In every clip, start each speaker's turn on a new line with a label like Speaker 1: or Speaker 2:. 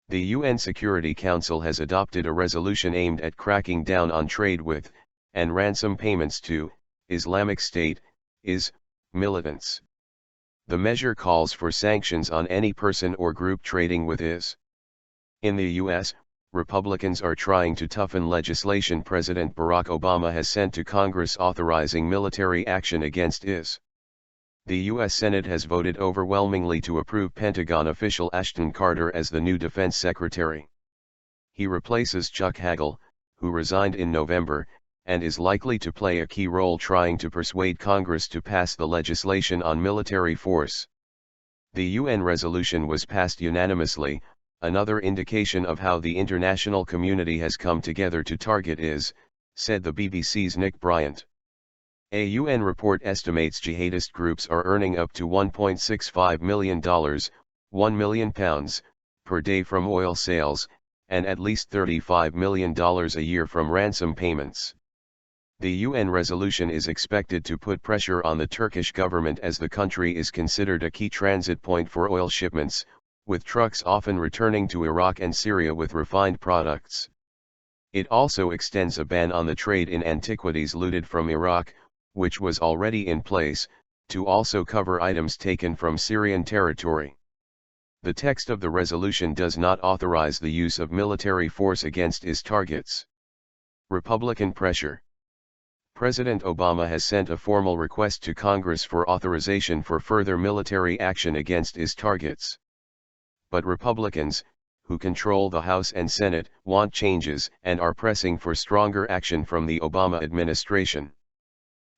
Speaker 1: The UN Security Council has adopted a resolution aimed at cracking down on trade with, and ransom payments to, Islamic State, militants. The measure calls for sanctions on any person or group trading with IS. In the U.S., Republicans are trying to toughen legislation President Barack Obama has sent to Congress authorizing military action against IS. The U.S. Senate has voted overwhelmingly to approve Pentagon official Ashton Carter as the new defense secretary. He replaces Chuck Hagel, who resigned in November, and is likely to play a key role trying to persuade Congress to pass the legislation on military force. The UN resolution was passed unanimously, another indication of how the international community has come together to target IS, said the BBC's Nick Bryant. A UN report estimates jihadist groups are earning up to $1.65 million, £1 million, per day from oil sales, and at least $35 million a year from ransom payments. The UN resolution is expected to put pressure on the Turkish government as the country is considered a key transit point for oil shipments, with trucks often returning to Iraq and Syria with refined products. It also extends a ban on the trade in antiquities looted from Iraq, which was already in place, to also cover items taken from Syrian territory. The text of the resolution does not authorize the use of military force against IS targets. Republican pressure. President Obama has sent a formal request to Congress for authorization for further military action against IS targets. But Republicans, who control the House and Senate, want changes and are pressing for stronger action from the Obama administration.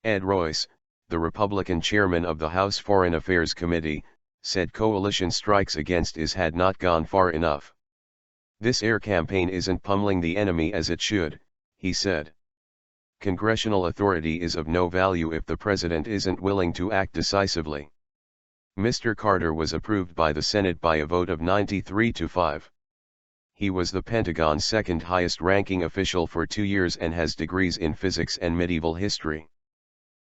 Speaker 1: Ed Royce, the Republican chairman of the House Foreign Affairs Committee, said coalition strikes against IS had not gone far enough. This air campaign isn't pummeling the enemy as it should, he said. Congressional authority is of no value if the president isn't willing to act decisively. Mr. Carter was approved by the Senate by a vote of 93-5. He was the Pentagon's second highest ranking official for 2 years and has degrees in physics and medieval history.